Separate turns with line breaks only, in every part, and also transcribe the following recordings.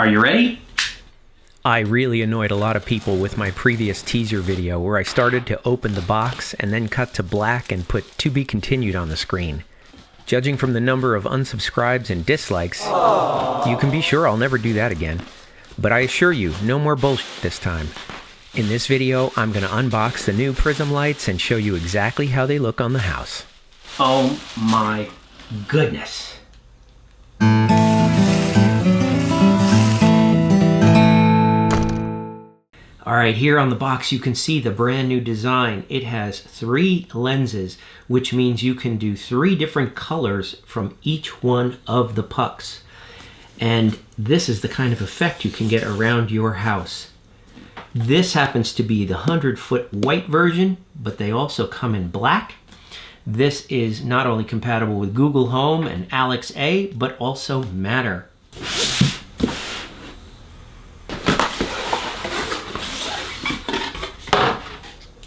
Are you ready?
I really annoyed a lot of people with my previous teaser video where I started to open the box and then cut to black and put "to be continued" on the screen. Judging from the number of unsubscribes and dislikes, you can be sure I'll never do that again. But I assure you, no more bullshit this time. In this video, I'm going to unbox the new Prism lights and show you exactly how they look on the house.
Oh my goodness. Alright, here on the box you can see the brand new design. It has 3 lenses, which means you can do 3 different colors from each one of the pucks. And this is the kind of effect you can get around your house. This happens to be the 100-foot white version, but they also come in black. This is not only compatible with Google Home and Alexa, but also Matter.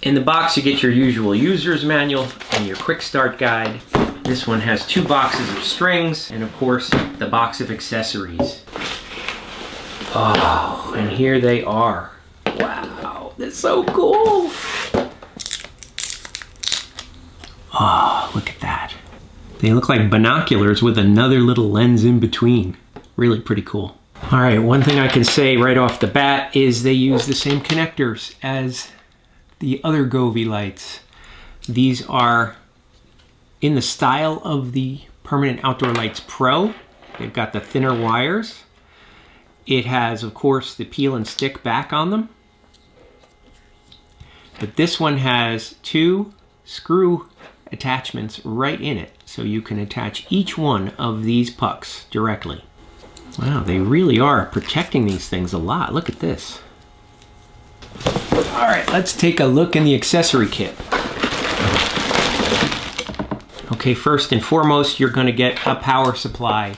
In the box you get your usual user's manual and your quick start guide. This one has 2 boxes of strings and of course the box of accessories. Oh, and here they are. Wow, that's so cool. Oh, look at that. They look like binoculars with another little lens in between. Really pretty cool. All right, one thing I can say right off the bat is they use the same connectors as the other Govee lights. These are in the style of the Permanent Outdoor Lights Pro. They've got the thinner wires. It has, of course, the peel and stick back on them. But this one has 2 screw attachments right in it, so you can attach each one of these pucks directly. Wow, they really are protecting these things a lot. Look at this. All right, let's take a look in the accessory kit. Okay, first and foremost, you're going to get a power supply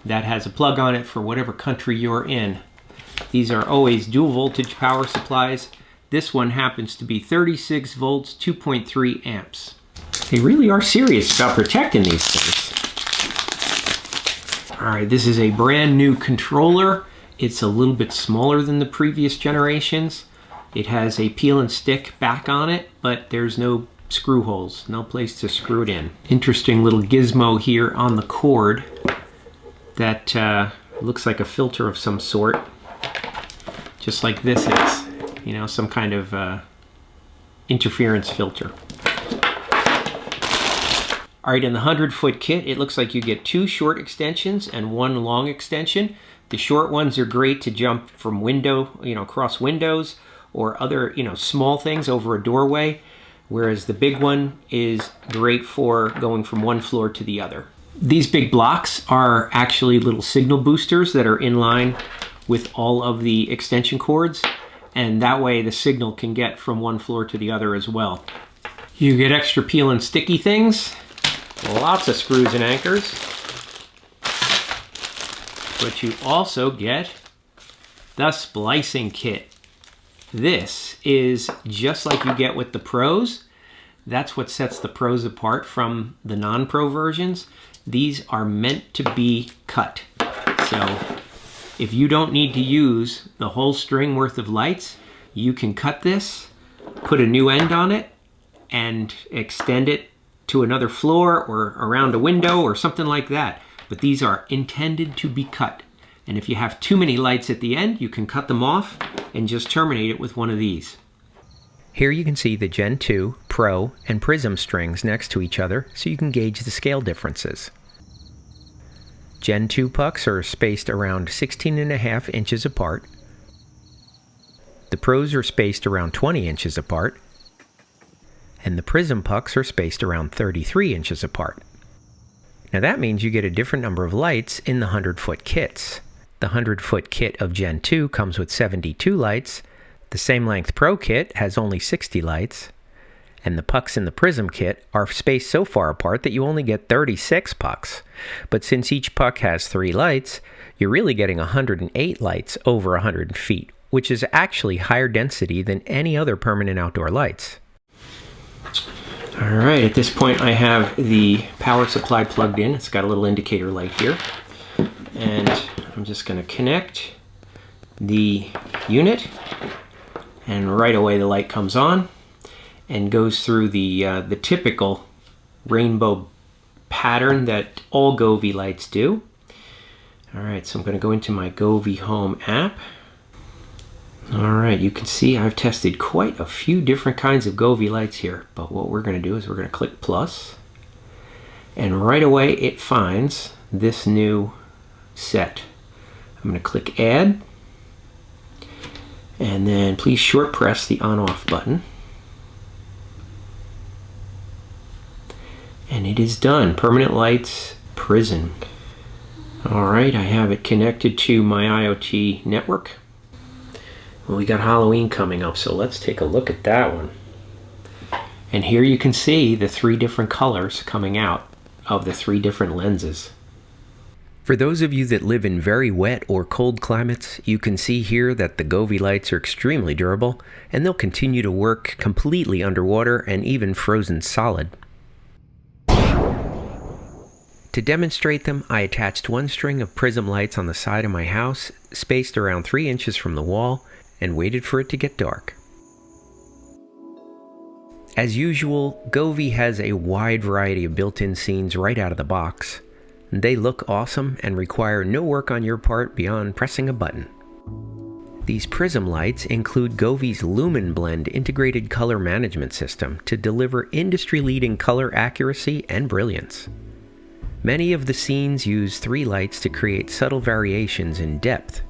that has a plug on it for whatever country you're in. These are always dual voltage power supplies. This one happens to be 36 volts, 2.3 amps. They really are serious about protecting these things. All right, this is a brand new controller. It's a little bit smaller than the previous generations. It has a peel and stick back on it, but there's no screw holes, no place to screw it in. Interesting little gizmo here on the cord that looks like a filter of some sort, just like this is, you know, some kind of interference filter. All right, in the 100-foot kit, it looks like you get 2 short extensions and 1 long extension. The short ones are great to jump from window, across windows or other, small things over a doorway, whereas the big one is great for going from one floor to the other. These big blocks are actually little signal boosters that are in line with all of the extension cords, and that way the signal can get from one floor to the other as well. You get extra peel and sticky things, lots of screws and anchors, but you also get the splicing kit. This is just like you get with the Pros. That's what sets the Pros apart from the non-Pro versions. These are meant to be cut. So if you don't need to use the whole string worth of lights, you can cut this, put a new end on it, and extend it to another floor or around a window or something like that. But these are intended to be cut. And if you have too many lights at the end, you can cut them off and just terminate it with one of these.
Here you can see the Gen 2, Pro, and Prism strings next to each other so you can gauge the scale differences. Gen 2 pucks are spaced around 16.5 inches apart. The Pros are spaced around 20 inches apart. And the Prism pucks are spaced around 33 inches apart. Now that means you get a different number of lights in the 100-foot kits. The 100-foot kit of Gen 2 comes with 72 lights, the same length Pro kit has only 60 lights, and the pucks in the Prism kit are spaced so far apart that you only get 36 pucks. But since each puck has 3 lights, you're really getting 108 lights over 100 feet, which is actually higher density than any other permanent outdoor lights.
All right, at this point I have the power supply plugged in. It's got a little indicator light here. And I'm just going to connect the unit, and right away the light comes on and goes through the typical rainbow pattern that all Govee lights do. Alright, so I'm going to go into my Govee Home app. Alright, you can see I've tested quite a few different kinds of Govee lights here, but what we're going to do is we're going to click plus, and right away it finds this new set. I'm going to click add, and then please short press the on off button, and it is done. Permanent Lights Prism. Alright, I have it connected to my IoT network. Well, we got Halloween coming up, so let's take a look at that one. And here you can see the 3 different colors coming out of the 3 different lenses.
For those of you that live in very wet or cold climates, you can see here that the Govee lights are extremely durable, and they'll continue to work completely underwater and even frozen solid. To demonstrate them, I attached 1 string of Prism lights on the side of my house, spaced around 3 inches from the wall, and waited for it to get dark. As usual, Govee has a wide variety of built-in scenes right out of the box. They look awesome and require no work on your part beyond pressing a button. These Prism lights include Govee's Lumen Blend integrated color management system to deliver industry-leading color accuracy and brilliance. Many of the scenes use 3 lights to create subtle variations in depth.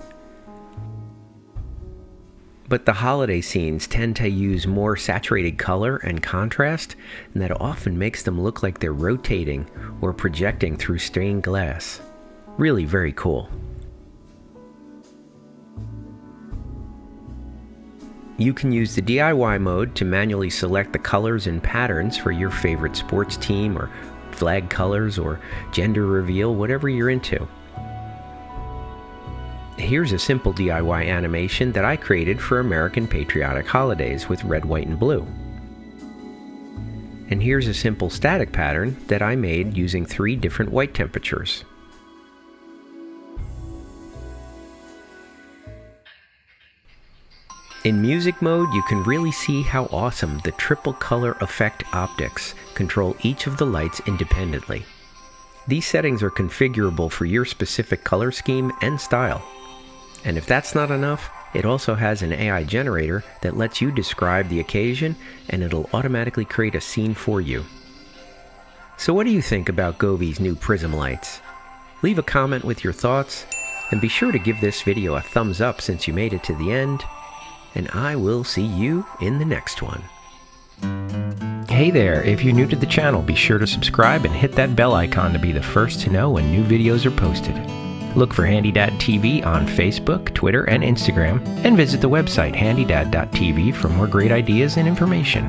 But the holiday scenes tend to use more saturated color and contrast, and that often makes them look like they're rotating or projecting through stained glass. Really very cool. You can use the DIY mode to manually select the colors and patterns for your favorite sports team or flag colors or gender reveal, whatever you're into. Here's a simple DIY animation that I created for American patriotic holidays with red, white, and blue. And here's a simple static pattern that I made using 3 different white temperatures. In music mode, you can really see how awesome the triple color effect optics control each of the lights independently. These settings are configurable for your specific color scheme and style. And if that's not enough, it also has an AI generator that lets you describe the occasion, and it'll automatically create a scene for you. So what do you think about Govee's new Prism lights? Leave a comment with your thoughts, and be sure to give this video a thumbs up since you made it to the end, and I will see you in the next one. Hey there, if you're new to the channel, be sure to subscribe and hit that bell icon to be the first to know when new videos are posted. Look for HandyDadTV on Facebook, Twitter, and Instagram, and visit the website HandyDadTV for more great ideas and information.